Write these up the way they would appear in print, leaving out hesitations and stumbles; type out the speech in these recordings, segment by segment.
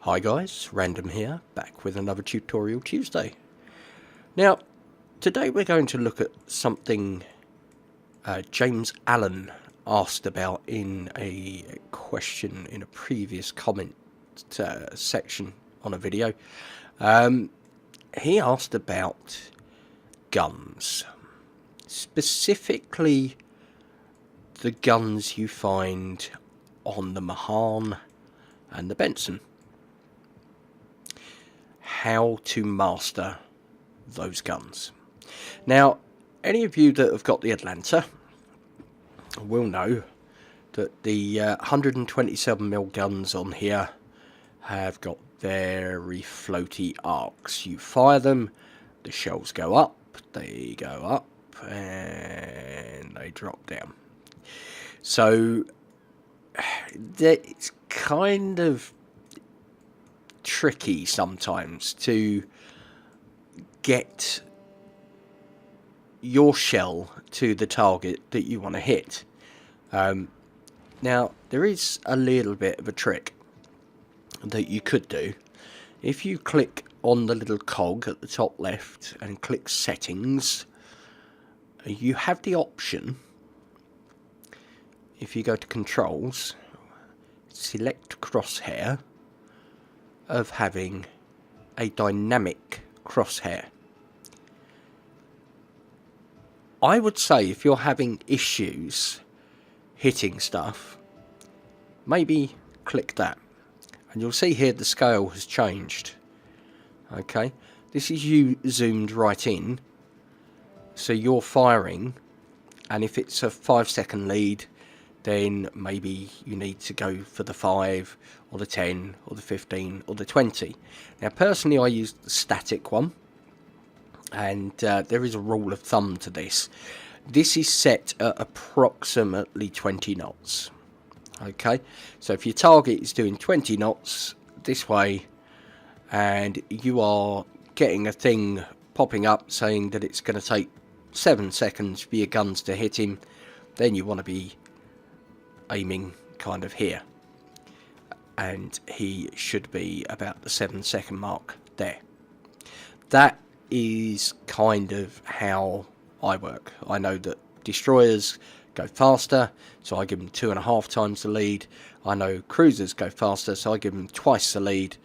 Hi guys, Random here, back with another Tutorial Tuesday. Now, today we're going to look at something James Allen asked about in a question in a previous comment section on a video. He asked about guns, specifically the guns you find on the Mahan and the Benson. How to master those guns. Now, any of you that have got the Atlanta will know that the 127mm guns on here have got very floaty arcs. You fire them, the shells go up, they go up, and they drop down. So, it's kind of tricky sometimes to get your shell to the target that you want to hit. Now, there is a little bit of a trick that you could do. If you click on the little cog at the top left and click settings, you have the option, if you go to controls, select crosshair, of having a dynamic crosshair. I would say if you're having issues hitting stuff, maybe click that, and you'll see here the scale has changed. Okay, this is you zoomed right in, so you're firing, and if it's a 5-second lead, then maybe you need to go for the 5 or the 10 or the 15 or the 20. Now personally I use the static one, and there is a rule of thumb to this. This is set at approximately 20 knots. Okay, so if your target is doing 20 knots this way and you are getting a thing popping up saying that it's going to take 7 seconds for your guns to hit him, then you want to be aiming kind of here, and he should be about the 7-second mark there. That is kind of how I work. I know that destroyers go faster, so I give them 2.5 times the lead. I know cruisers go faster, so I give them twice the lead.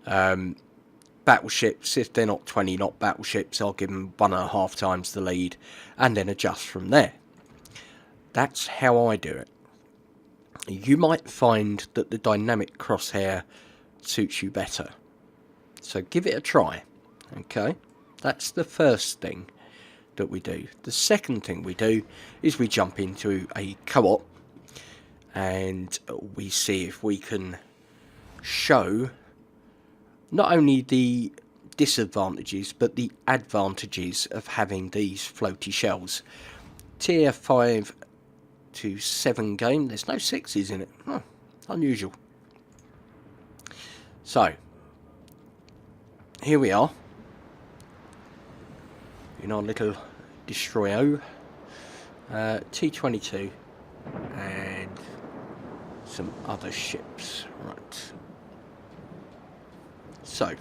Battleships, if they're not 20-knot battleships, I'll give them 1.5 times the lead, and then adjust from there. That's how I do it. You might find that the dynamic crosshair suits you better, so give it a try. Okay, that's the first thing that we do. The second thing we do is we jump into a co-op and we see if we can show not only the disadvantages but the advantages of having these floaty shells. Tier 5 to 7 game, there's no 6s in it. Unusual. So here we are in our little destroyer, T-22 and some other ships. Right, so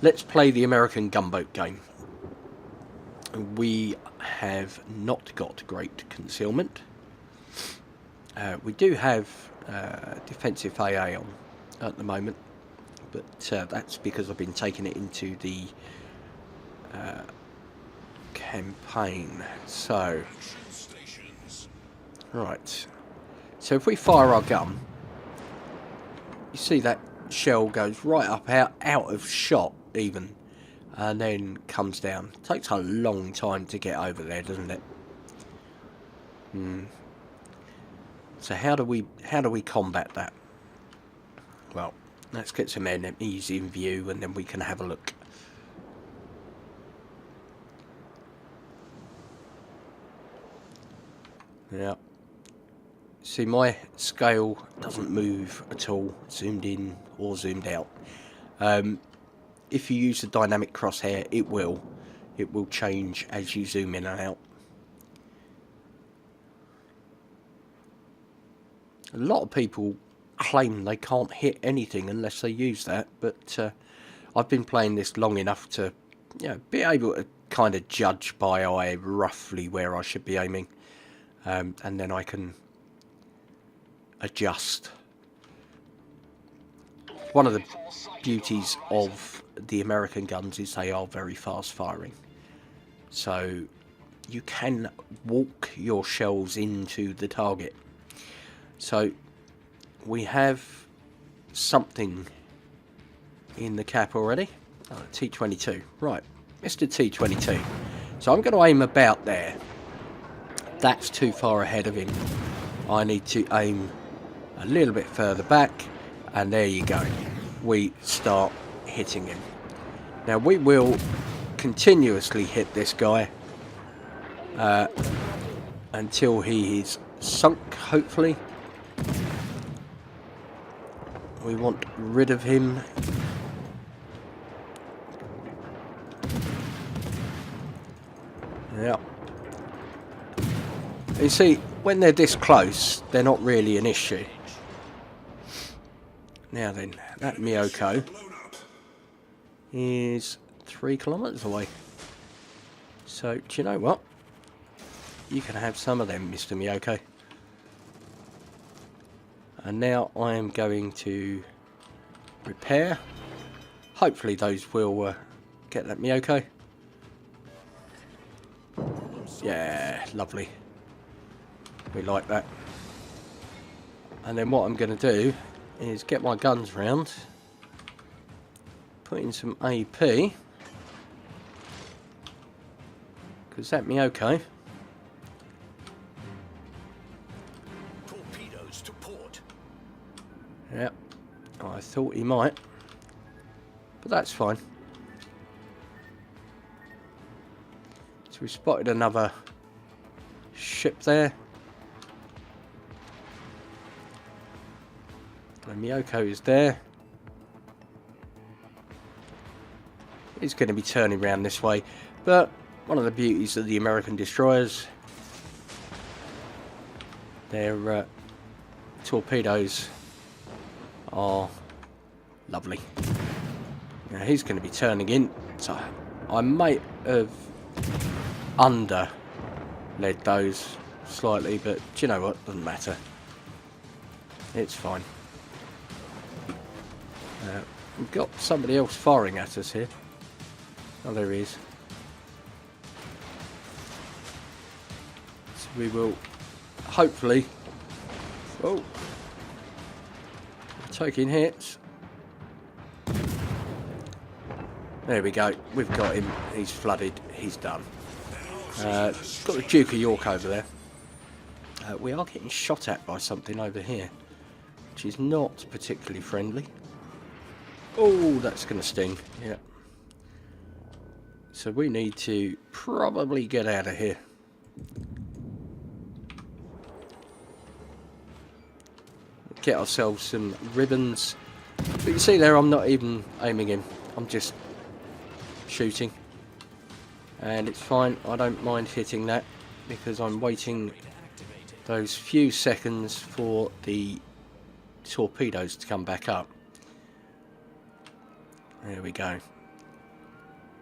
let's play the American gunboat game. We have not got great concealment. We do have defensive AA on at the moment, but that's because I've been taking it into the campaign. So, right, so if we fire our gun, you see that shell goes right up out of shot even, and then comes down. Takes a long time to get over there, doesn't it? So how do we combat that? Well, let's get some enemies in view and then we can have a look. Yeah, see, my scale doesn't move at all, zoomed in or zoomed out. If you use the dynamic crosshair, it will change as you zoom in and out. A lot of people claim they can't hit anything unless they use that, but I've been playing this long enough to, you know, be able to kind of judge by eye roughly where I should be aiming, and then I can adjust. One of the beauties of the American guns is they are very fast firing, so you can walk your shells into the target. So we have something in the cap already. Oh, T22. Right, Mr. T22. So I'm going to aim about there. That's too far ahead of him. I need to aim a little bit further back, and there you go. We start hitting him. Now we will continuously hit this guy until he is sunk, hopefully. We want rid of him. Yeah. You see, when they're this close, they're not really an issue. Now then, that Miyoko is 3 kilometers away. So, do you know what? You can have some of them, Mr. Miyoko. And now I am going to repair. Hopefully those will get that Miyoko. Yeah, lovely. We like that. And then what I'm going to do is get my guns round, put in some AP, because that Miyoko. Torpedoes to port. Yep, I thought he might, but that's fine. So we spotted another ship there. The Miyoko is there. He's going to be turning around this way, but one of the beauties of the American destroyers, their torpedoes are lovely. Now he's going to be turning in, so I might have under-led those slightly, but do you know what? Doesn't matter. It's fine. We've got somebody else firing at us here. Oh, there he is. So we will hopefully... Oh! We're taking hits. There we go. We've got him. He's flooded. He's done. Got the Duke of York over there. We are getting shot at by something over here, which is not particularly friendly. Oh, that's going to sting. Yeah. So we need to probably get out of here. Get ourselves some ribbons. But you see there, I'm not even aiming him. I'm just shooting. And it's fine. I don't mind hitting that because I'm waiting those few seconds for the torpedoes to come back up. There we go.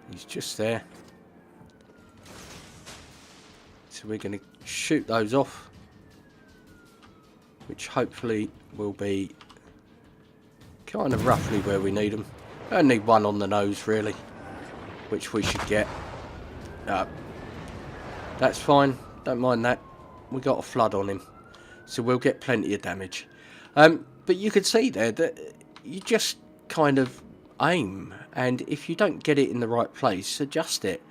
He's just there. So we're going to shoot those off, which hopefully will be kind of roughly where we need them. I need one on the nose really, which we should get. That's fine, don't mind that. We got a flood on him, so we'll get plenty of damage. But you can see there that you just kind of aim, and if you don't get it in the right place, adjust it.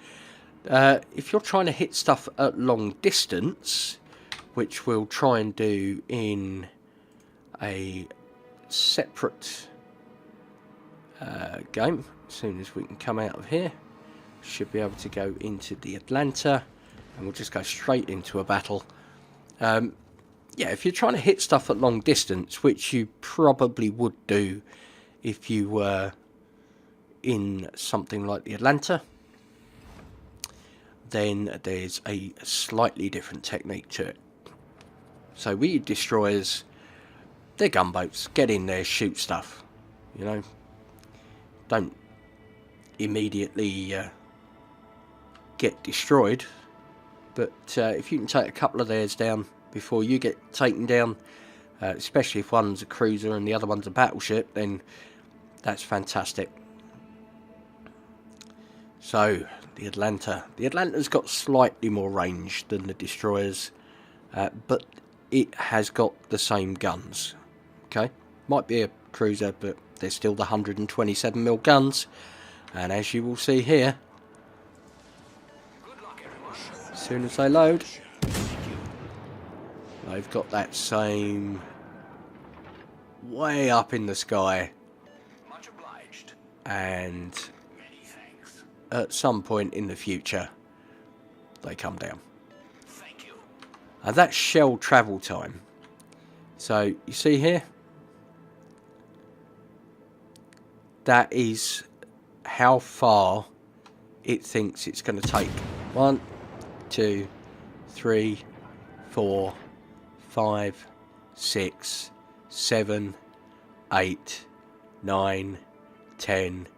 If you're trying to hit stuff at long distance, which we'll try and do in a separate game as soon as we can come out of here, should be able to go into the Atlanta, and we'll just go straight into a battle. Yeah, if you're trying to hit stuff at long distance, which you probably would do if you were in something like the Atlanta, then there's a slightly different technique to it. So we destroyers they're gunboats. Get in there, shoot stuff. You know, don't immediately get destroyed. But if you can take a couple of theirs down before you get taken down, especially if one's a cruiser and the other one's a battleship, then that's fantastic. So, the Atlanta. The Atlanta's got slightly more range than the destroyers, but it has got the same guns. Okay, might be a cruiser, but they're still the 127mm guns, and as you will see here, as soon as they load, they've got that same way up in the sky, and at some point in the future they come down. And that's shell travel time. So you see here, that is how far it thinks it's going to take. 1, 2, 3, 4, 5, 6, 7, 8, 9, 10,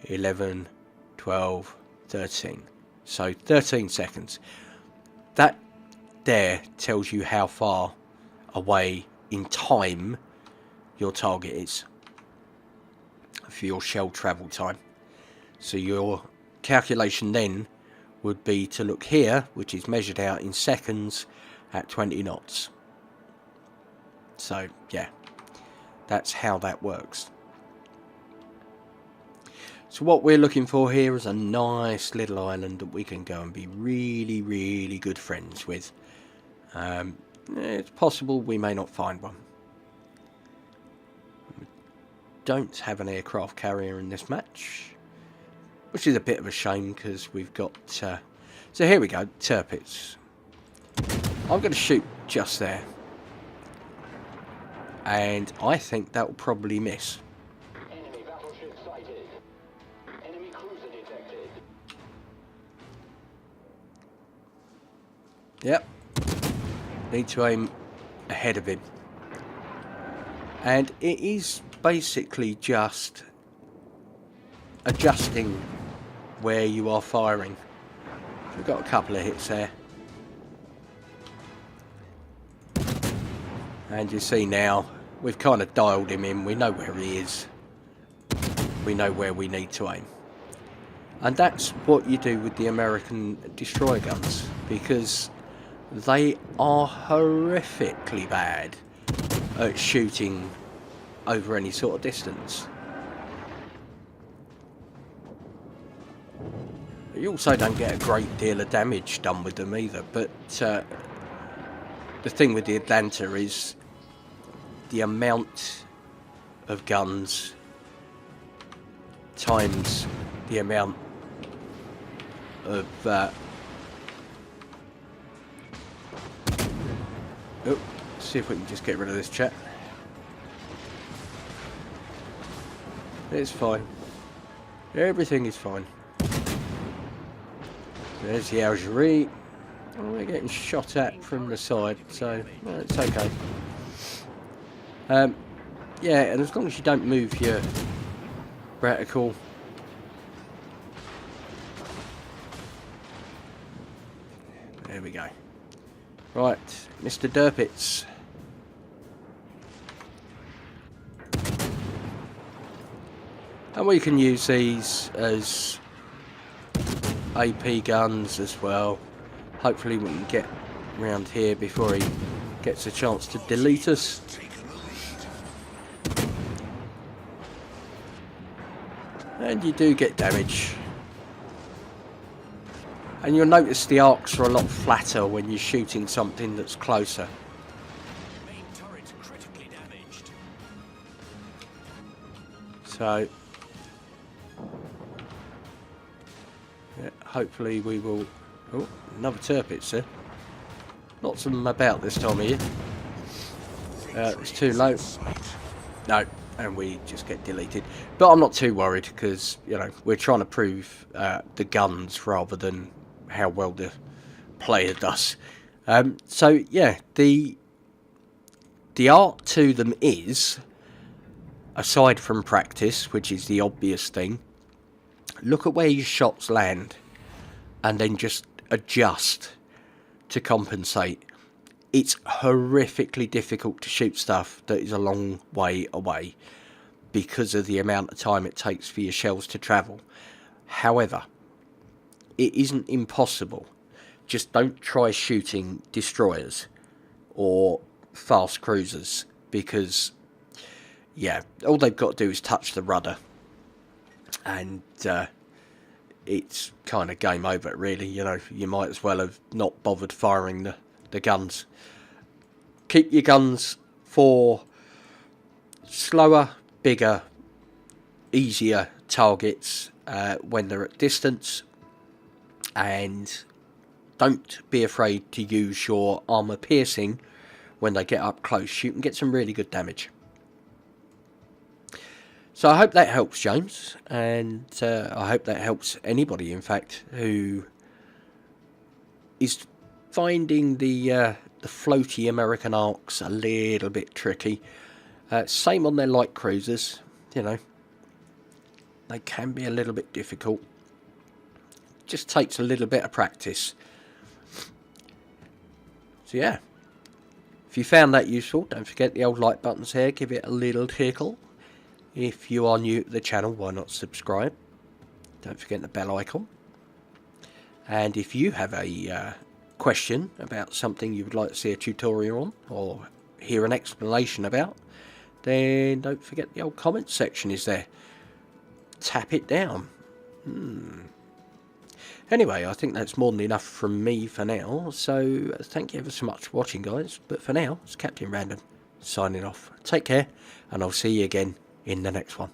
11, 12, 13. So 13 seconds. That there tells you how far away in time your target is for your shell travel time. So your calculation then would be to look here, which is measured out in seconds at 20 knots. So yeah, that's how that works. So what we're looking for here is a nice little island that we can go and be really, really good friends with. It's possible we may not find one. We don't have an aircraft carrier in this match, which is a bit of a shame because we've got... so here we go, Tirpitz. I'm going to shoot just there. And I think that will probably miss. Enemy battleship sighted. Enemy cruiser detected. Yep. Need to aim ahead of him. And it is basically just adjusting where you are firing. We've got a couple of hits there. And you see now, we've kind of dialed him in. We know where he is. We know where we need to aim. And that's what you do with the American destroyer guns, because they are horrifically bad at shooting over any sort of distance. You also don't get a great deal of damage done with them either, but the thing with the Atlanta is the amount of guns times the amount of see if we can just get rid of this chat. It's fine. Everything is fine. There's the Algerie. Oh, we're getting shot at from the side, so it's okay. Yeah, and as long as you don't move your reticle, there we go. Right, Mr. Tirpitz. And we can use these as AP guns as well. Hopefully we can get around here before he gets a chance to delete us. And you do get damage. And you'll notice the arcs are a lot flatter when you're shooting something that's closer. Main turret critically damaged. So yeah, hopefully we will... Oh, another Tirpitz there. Lots of them about this time of year. It's too low. No, and we just get deleted. But I'm not too worried because, you know, we're trying to prove the guns rather than how well the player does. So, yeah, the the art to them is, aside from practice, which is the obvious thing, look at where your shots land and then just adjust to compensate. It's horrifically difficult to shoot stuff that is a long way away because of the amount of time it takes for your shells to travel. However, it isn't impossible. Just don't try shooting destroyers or fast cruisers, because yeah, all they've got to do is touch the rudder and it's kind of game over, really. You know, you might as well have not bothered firing the guns. Keep your guns for slower, bigger, easier targets when they're at distance, and don't be afraid to use your armour piercing when they get up close. You can get some really good damage. So I hope that helps, James, and I hope that helps anybody, in fact, who is finding the floaty American arcs a little bit tricky. Same on their light cruisers, you know. They can be a little bit difficult. Just takes a little bit of practice. So yeah, if you found that useful, don't forget the old like buttons here. Give it a little tickle. If you are new to the channel, why not subscribe? Don't forget the bell icon. And if you have a question about something you would like to see a tutorial on, or hear an explanation about, then don't forget the old comment section is there. Tap it down. Anyway, I think that's more than enough from me for now, so thank you ever so much for watching, guys. But for now, it's Captain Random signing off. Take care, and I'll see you again in the next one.